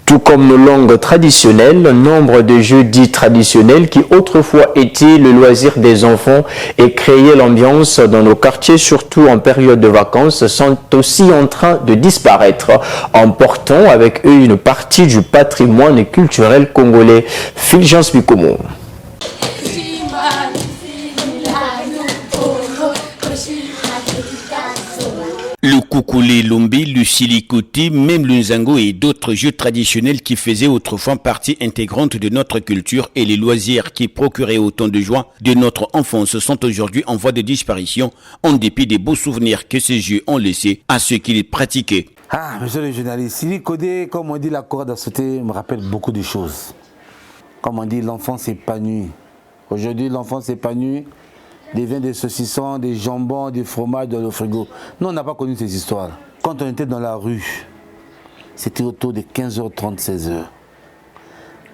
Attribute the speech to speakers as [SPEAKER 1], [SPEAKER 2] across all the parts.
[SPEAKER 1] Tout comme nos langues traditionnelles, nombre de jeux dits traditionnels qui autrefois étaient le loisir des enfants et créaient l'ambiance dans nos quartiers, surtout en période de vacances, sont aussi en train de disparaître, emportant avec eux une partie du patrimoine culturel congolais. Fulgence Bikomo.
[SPEAKER 2] Le koukoulé, l'ombi, le silikoté, même le nzango et d'autres jeux traditionnels qui faisaient autrefois partie intégrante de notre culture et les loisirs qui procuraient autant de joie de notre enfance sont aujourd'hui en voie de disparition en dépit des beaux souvenirs que ces jeux ont laissés à ceux qui les pratiquaient.
[SPEAKER 3] Ah, monsieur le journaliste, silikoté, comme on dit, la corde à sauter me rappelle beaucoup de choses. Comme on dit, l'enfant s'épanouit. Aujourd'hui, l'enfant s'épanouit. Des vins, des saucissons, des jambons, des fromages dans le frigo. Nous, on n'a pas connu ces histoires. Quand on était dans la rue, c'était autour de 15h30, 16h.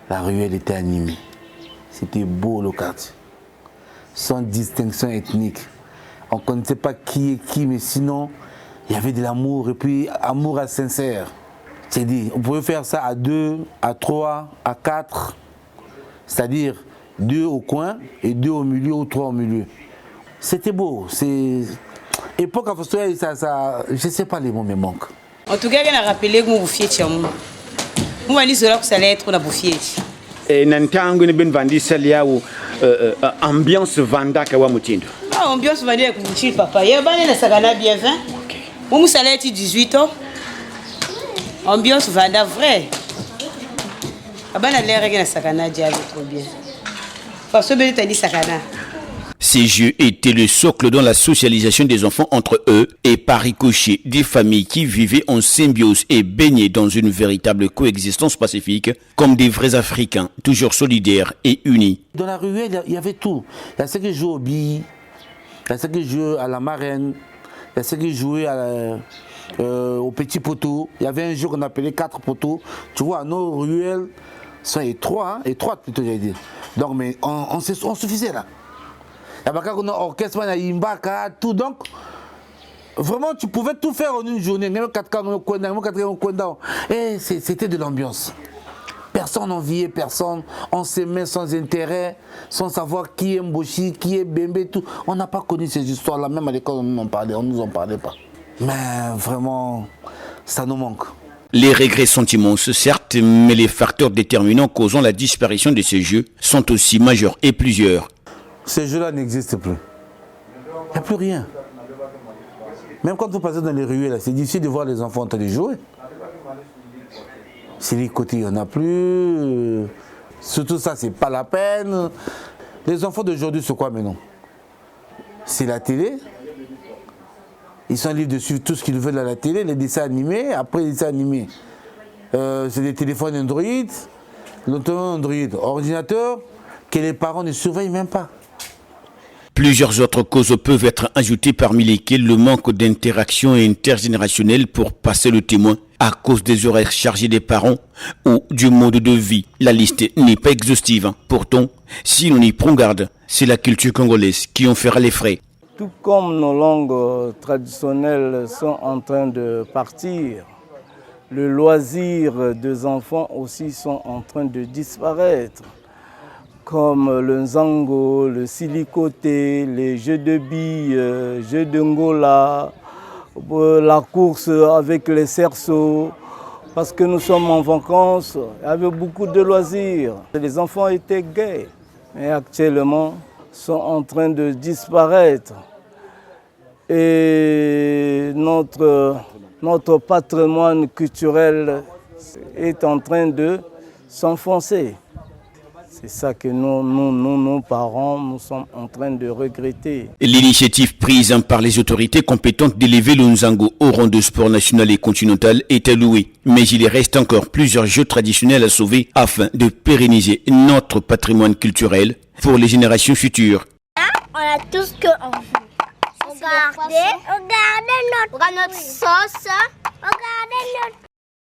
[SPEAKER 3] La rue, elle était animée. C'était beau le quartier. Sans distinction ethnique. On ne connaissait pas qui est qui, mais sinon, il y avait de l'amour, et puis amour à sincère. C'est-à-dire, on pouvait faire ça à 2, à 3, à 4. C'est-à-dire 2 au coin et 2 au milieu ou 3 au milieu. C'était beau. C'est époque à Fostoya, ça, je ne sais pas, les mots me manquent.
[SPEAKER 4] En tout cas, on a rappelé que vous fiez chez moi. Moi, je dis que ça allait être on fié.
[SPEAKER 5] Et nantangu ne ben vandi salia ou ambiance vanda kawa mutindo.
[SPEAKER 4] Ah, ambiance vanda avec mutindo papa. Ya bana na sagana bien 20. OK. Moi ça allait être 18 ans. Ambiance vanda vrai. Abana l'air que na sagana dia trop bien. Parce que ben tu dit sagana.
[SPEAKER 2] Ces jeux étaient le socle dans la socialisation des enfants entre eux et par ricochet des familles qui vivaient en symbiose et baignaient dans une véritable coexistence pacifique comme des vrais Africains, toujours solidaires et unis.
[SPEAKER 3] Dans la ruelle, il y avait tout. Il y a ceux qui jouaient au billes, il y a ceux qui jouaient à la marraine, il y a ceux qui jouaient au petit poteau. Il y avait un jeu qu'on appelait 4 poteaux. Tu vois, nos ruelles sont étroites plutôt, j'allais dire. Donc, mais on suffisait là. Il y avait un orchestre, tout. Donc, vraiment, tu pouvais tout faire en une journée. Et c'était de l'ambiance. Personne n'enviait personne. On s'aimait sans intérêt, sans savoir qui est Mboshi, qui est Bembe, tout. On n'a pas connu ces histoires-là. Même à l'école, on ne nous en parlait pas. Mais vraiment, ça nous manque.
[SPEAKER 2] Les regrets sont immenses, certes, mais les facteurs déterminants causant la disparition de ces jeux sont aussi majeurs et plusieurs.
[SPEAKER 3] Ces jeux-là n'existent plus. Il n'y a plus rien. Même quand vous passez dans les rues, c'est difficile de voir les enfants en train de jouer. C'est les côtés, il n'y en a plus. Surtout ça, c'est pas la peine. Les enfants d'aujourd'hui, c'est quoi maintenant? C'est la télé. Ils sont libres de suivre tout ce qu'ils veulent à la télé, les dessins animés. Après les dessins animés, c'est des téléphones Android, ordinateur, que les parents ne surveillent même pas.
[SPEAKER 2] Plusieurs autres causes peuvent être ajoutées, parmi lesquelles le manque d'interaction intergénérationnelle pour passer le témoin à cause des horaires chargés des parents ou du mode de vie. La liste n'est pas exhaustive. Pourtant, si l'on y prend garde, c'est la culture congolaise qui en fera les frais.
[SPEAKER 6] Tout comme nos langues traditionnelles sont en train de partir, le loisir des enfants aussi sont en train de disparaître. Comme le nzango, le silikoté, les jeux de billes, jeux de ngola, la course avec les cerceaux. Parce que nous sommes en vacances, il y avait beaucoup de loisirs. Les enfants étaient gais, mais actuellement sont en train de disparaître. Et notre patrimoine culturel est en train de s'enfoncer. C'est ça que nos parents, nous sommes en train de regretter.
[SPEAKER 2] L'initiative prise par les autorités compétentes d'élever le nzango au rang de sport national et continental est louée. Mais il reste encore plusieurs jeux traditionnels à sauver afin de pérenniser notre patrimoine culturel pour les générations futures.
[SPEAKER 7] On a tout ce qu'on veut. Regardez notre sauce, regardez notre